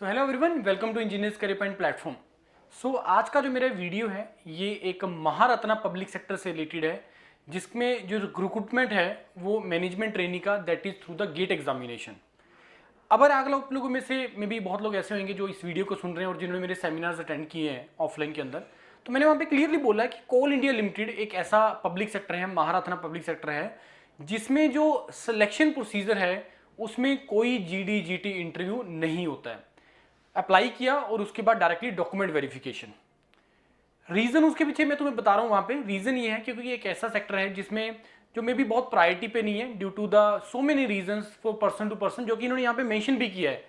So hello everyone, welcome to engineers career point platform. So आज का जो मेरा वीडियो है ये एक महारत्ना पब्लिक सेक्टर से रिलेटेड है, जिसमें जो रिक्रूटमेंट है वो मैनेजमेंट ट्रेनी का, that is through the GATE examination. अगर आप लोगों में से मे भी बहुत लोग ऐसे होंगे जो इस वीडियो को सुन रहे हैं और जिन्होंने मेरे सेमिनार्स अटेंड किए हैं ऑफलाइन के अंदर, तो मैंने वहाँ पे क्लियरली बोला है कि कोल इंडिया लिमिटेड एक ऐसा पब्लिक सेक्टर है, महारत्ना पब्लिक सेक्टर है, जिसमें जो सिलेक्शन प्रोसीजर है उसमें कोई जीडी जीटी इंटरव्यू नहीं होता है। अप्लाई किया और उसके बाद डायरेक्टली डॉक्यूमेंट वेरिफिकेशन। रीजन उसके पीछे मैं तुम्हें बता रहा हूं, वहां पे रीजन ये है क्योंकि ये एक ऐसा सेक्टर है जिसमें जो मे भी बहुत प्रायोरिटी पे नहीं है due to the so many reasons for person to person, जो कि इन्होंने यहाँ पे मेंशन भी किया है।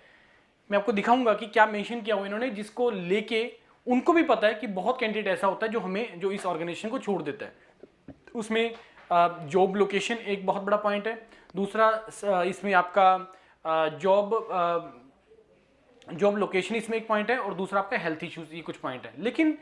मैं आपको दिखाऊंगा कि क्या मेंशन किया हुआ इन्होंने, जिसको लेके उनको भी पता है कि बहुत कैंडिडेट ऐसा होता है जो इस ऑर्गेनाइजेशन को छोड़ देता है। उसमें जॉब लोकेशन एक बहुत बड़ा पॉइंट है। दूसरा इसमें आपका जॉब लोकेशन इसमें एक पॉइंट है, और दूसरा आपका हेल्थ इश्यूज, ये कुछ पॉइंट है। लेकिन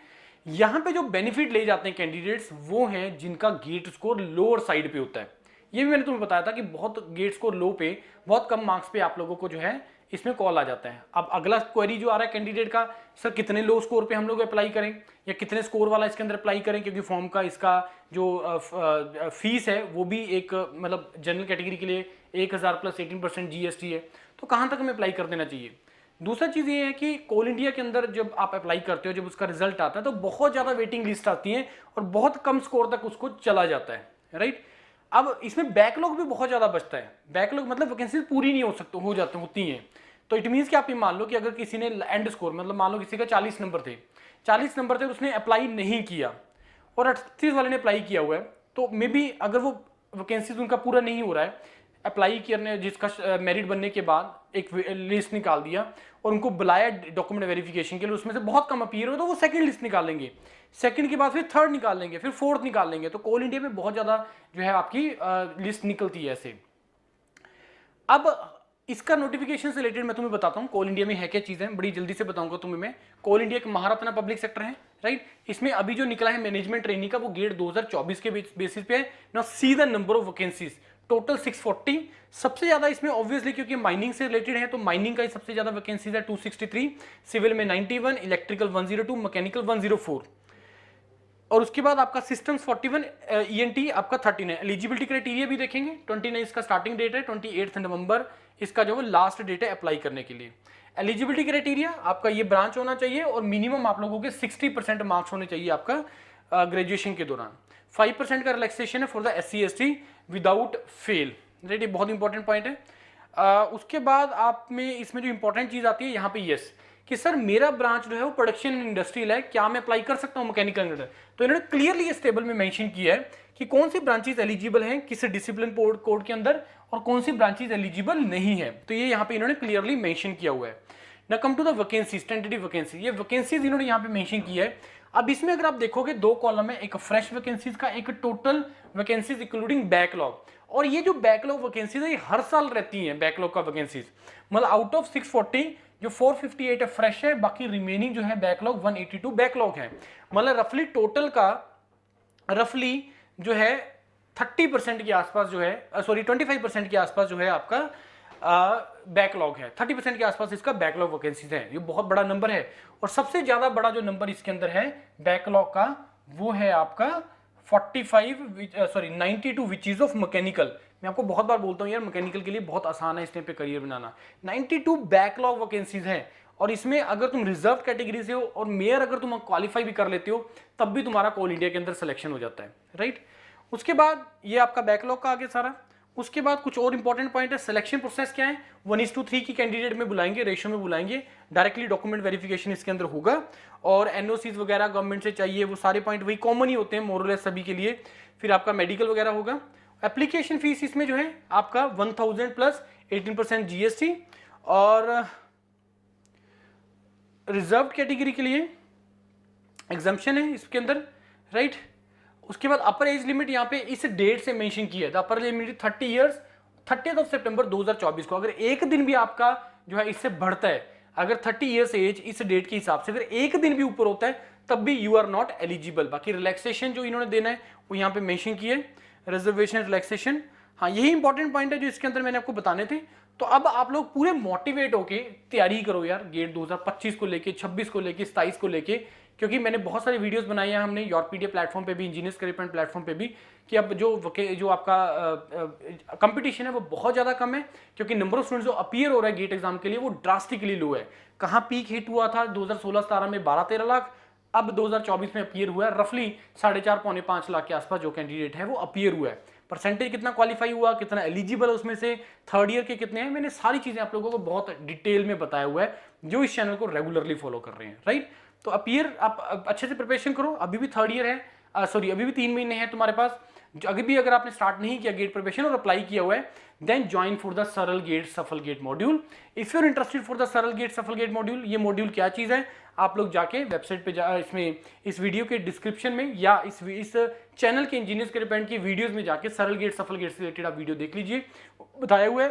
यहाँ पे जो बेनिफिट ले जाते हैं कैंडिडेट्स वो हैं जिनका गेट स्कोर लोअर साइड पे होता है। ये भी मैंने तुम्हें बताया था कि बहुत गेट स्कोर लो पे, बहुत कम मार्क्स पे आप लोगों को जो है इसमें कॉल आ जाता है। अब अगला क्वेरी जो आ रहा है कैंडिडेट का, सर कितने लो स्कोर पे हम लोग अप्लाई करें या कितने स्कोर वाला इसके अंदर अप्लाई करें, क्योंकि फॉर्म का इसका जो फीस है वो भी एक मतलब जनरल कैटेगरी के लिए 1000 प्लस 18% GST है, तो कहाँ तक हमें अप्लाई कर देना चाहिए। दूसरा चीज़ ये है कि कोल इंडिया के अंदर जब आप अप्लाई करते हो, जब उसका रिजल्ट आता है तो बहुत ज़्यादा वेटिंग लिस्ट आती है और बहुत कम स्कोर तक उसको चला जाता है, राइट। अब इसमें बैकलॉग भी बहुत ज़्यादा बचता है। बैकलॉग मतलब वैकेंसी पूरी नहीं होती हैं। तो इट मीन्स कि आप ये मान लो कि अगर किसी ने एंड स्कोर, मतलब मान लो किसी का 40 नंबर थे, 40 नंबर थे, उसने अप्लाई नहीं किया और 38 वाले ने अप्लाई किया हुआ है, तो मे बी अगर वो वैकेंसीज उनका पूरा नहीं हो रहा है, अप्लाई करने जिसका मेरिट बनने के बाद एक लिस्ट निकाल दिया और उनको बुलाया डॉक्यूमेंट वेरिफिकेशन के लिए, उसमें से बहुत कम अपीयर हो तो वो सेकंड लिस्ट निकाल लेंगे, सेकंड के बाद फिर थर्ड निकाल लेंगे, फिर फोर्थ निकाल लेंगे। तो कोल इंडिया में बहुत ज़्यादा जो है आपकी लिस्ट निकलती है ऐसे। अब इसका नोटिफिकेशन से रिलेटेड मैं तुम्हें बताता हूँ कोल इंडिया में है क्या चीज़ें, बड़ी जल्दी से बताऊंगा तुम्हें मैं। कोल इंडिया एक महारत्ना पब्लिक सेक्टर है, राइट। इसमें अभी जो निकला है मैनेजमेंट ट्रेनिंग का, वो गेट 2024 के बेसिस पे है। Now see the number of vacancies, total 640। सबसे ज्यादा इसमें ऑब्वियसली क्योंकि माइनिंग से रिलेटेड है तो माइनिंग का ही सबसे ज्यादा वैकेंसीज है 263, सिविल में 91, इलेक्ट्रिकल 102, मैकेनिकल 104, और उसके बाद आपका सिस्टम्स 41, ENT आपका 13 है। एलिजिबिलिटी क्राइटेरिया भी देखेंगे, 29 इसका स्टार्टिंग डेट है, 28 नवंबर इसका जो है लास्ट डेट है अप्लाई करने के लिए। एलिजिबिलिटी क्राइटेरिया आपका ये ब्रांच होना चाहिए और मिनिमम आप लोगों के 60% मार्क्स होने चाहिए आपका ग्रेजुएशन के दौरान। 5% का रिलैक्सेशन है for the SC/ST without fail, right. ये बहुत इंपॉर्टेंट पॉइंट है। उसके बाद आप में इसमें जो इंपॉर्टेंट चीज आती है यहाँ पे यस कि सर मेरा ब्रांच जो है वो प्रोडक्शन इंडस्ट्रियल है, क्या मैं अप्लाई कर सकता हूँ मैकेनिकल इंजीनियर। तो इन्होंने क्लियरली इस टेबल में मेंशन किया है कि कौन सी ब्रांचेस एलिजिबल हैं किस डिसिप्लिन कोड के अंदर और कौन सी ब्रांचेस एलिजिबल नहीं है। तो ये यहाँ पे इन्होंने क्लियरली मेंशन किया हुआ है। ना come to the vacancies, tentative vacancy, ये वैकेंसीज इन्होंने यहाँ पे मेंशन किया है। अब इसमें अगर आप देखोगे दो कॉलम है, एक फ्रेश वैकेंसीज का, एक टोटल वैकेंसीज इंक्लूडिंग बैकलॉग। और ये जो बैकलॉग वैकेंसीज है ये हर साल रहती हैं बैकलॉग का वैकेंसीज, मतलब आउट ऑफ 640 जो 458 है फ्रेश है, बाकी रिमेनिंग जो है बैकलॉग 182 बैकलॉग है। मतलब रफली टोटल का रफली जो है 30% के आसपास जो है, सॉरी 25% के आसपास जो है आपका बैकलॉग है। 30% के आसपास इसका बैकलॉग वैकेंसीज है। ये बहुत बड़ा नंबर है और सबसे ज्यादा बड़ा जो नंबर इसके अंदर है बैकलॉग का वो है आपका 92 विच इज ऑफ मैकेनिकल। मैं आपको बहुत बार बोलता हूं यार मैकेनिकल के लिए बहुत आसान है इस टाइम पे करियर बनाना। 92 बैकलॉग वैकेंसीज है और इसमें अगर तुम रिजर्व कैटेगरी से हो और मेयर अगर तुम क्वालिफाई भी कर लेते हो तब भी तुम्हारा कोल इंडिया के अंदर सिलेक्शन हो जाता है, राइट। उसके बाद ये आपका बैकलॉग का आगे सारा। उसके बाद कुछ और इंपॉर्टेंट पॉइंट है, सिलेक्शन प्रोसेस क्या है, 1:3 की कैंडिडेट में बुलाएंगे, रेशियो में बुलाएंगे, डायरेक्टली डॉक्यूमेंट वेरिफिकेशन इसके अंदर होगा और NOCs वगैरह गवर्नमेंट से चाहिए, वो सारे पॉइंट वही कॉमन ही होते हैं मोरलेस सभी के लिए। फिर आपका मेडिकल वगैरह होगा। एप्लीकेशन फीस इसमें जो है आपका 1000 प्लस 18% GST, और रिजर्व कैटेगरी के लिए एग्जाम्पशन है इसके अंदर, राइट। उसके बाद अपर एज लिमिट यहाँ पे इस डेट से मेंशन किया था, अपर लिमिट 30 इयर्स, 30 सितंबर 2024 को। अगर एक दिन भी आपका जो है इससे बढ़ता है, अगर 30 इयर्स एज इस डेट के हिसाब से अगर एक दिन भी ऊपर होता है तब भी यू आर नॉट एलिजिबल। बाकी रिलैक्सेशन जो इन्होंने देना है वो यहाँ पे मेंशन किए, रिजर्वेशन रिलैक्सेशन। हाँ, यही इंपॉर्टेंट पॉइंट है जो इसके अंदर मैंने आपको बताने थे। तो अब आप लोग पूरे मोटिवेट होके तैयारी करो यार गेट 2025 को लेके, 26 को लेके, 27 को लेके, क्योंकि मैंने बहुत सारे वीडियोस बनाए हैं हमने योरपीडिया प्लेटफॉर्म पे भी, इंजीनियर्स करियर पॉइंट प्लेटफॉर्म पे भी, कि अब जो आपका कंपटीशन है वो बहुत ज़्यादा कम है, क्योंकि नंबर ऑफ स्टूडेंट्स जो अपीयर हो रहा है गेट एग्जाम के लिए वो ड्रास्टिकली लो है। कहाँ पीक हिट हुआ था 2016-17 में 12-13 लाख, अब 2024 में अपीयर हुआ है रफली 4.5 पौने 5 लाख के आसपास जो कैंडिडेट है वो अपीयर हुआ है। परसेंटेज कितना क्वालिफाई हुआ, कितना एलिजिबल है उसमें से, थर्ड ईयर के कितने हैं, मैंने सारी चीजें आप लोगों को बहुत डिटेल में बताया हुआ है जो इस चैनल को रेगुलरली फॉलो कर रहे हैं, राइट। तो अपीयर आप अच्छे से प्रिपरेशन करो, अभी भी थर्ड ईयर है, सॉरी अभी भी 3 महीने हैं तुम्हारे पास। अभी भी अगर आपने स्टार्ट नहीं किया गेट प्रिपरेशन और अप्लाई किया हुआ है, then join for the Saral GATE Safal GATE module. If you are interested for the Saral GATE Safal GATE module, ये मॉड्यूल क्या चीज है, आप लोग जाके वेबसाइट पे इसमें इस वीडियो के डिस्क्रिप्शन में या इस चैनल के इंजीनियर्स के डिपेंड की वीडियोस में जाके सरल गेट सफल गेट से रिलेटेड आप वीडियो देख लीजिए, बताया हुआ है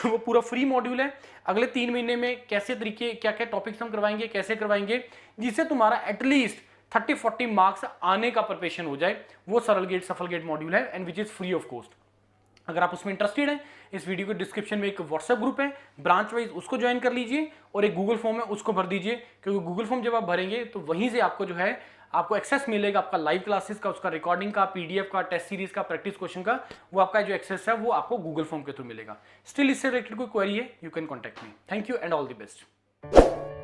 वो पूरा फ्री मॉड्यूल है। अगले 3 महीने में कैसे तरीके, क्या क्या टॉपिक्स हम करवाएंगे, कैसे करवाएंगे, जिससे तुम्हारा एटलीस्ट 30-40 मार्क्स आने का प्रिपरेशन हो जाए, वो सरल गेट सफल गेट मॉड्यूल है and which is free of cost. अगर आप उसमें इंटरेस्टेड हैं, इस वीडियो के डिस्क्रिप्शन में एक व्हाट्सएप ग्रुप है ब्रांच वाइज, उसको ज्वाइन कर लीजिए, और एक गूगल फॉर्म है उसको भर दीजिए, क्योंकि गूगल फॉर्म जब आप भरेंगे तो वहीं से आपको जो है आपको एक्सेस मिलेगा आपका लाइव क्लासेस का, उसका रिकॉर्डिंग का, पीडीएफ का, टेस्ट सीरीज का, प्रैक्टिस क्वेश्चन का, वो आपका जो एक्सेस है वो आपको गूगल फॉर्म के थ्रू मिलेगा। स्टिल इससे रिलेटेड कोई क्वेरी है, you can contact me. Thank you and all the best.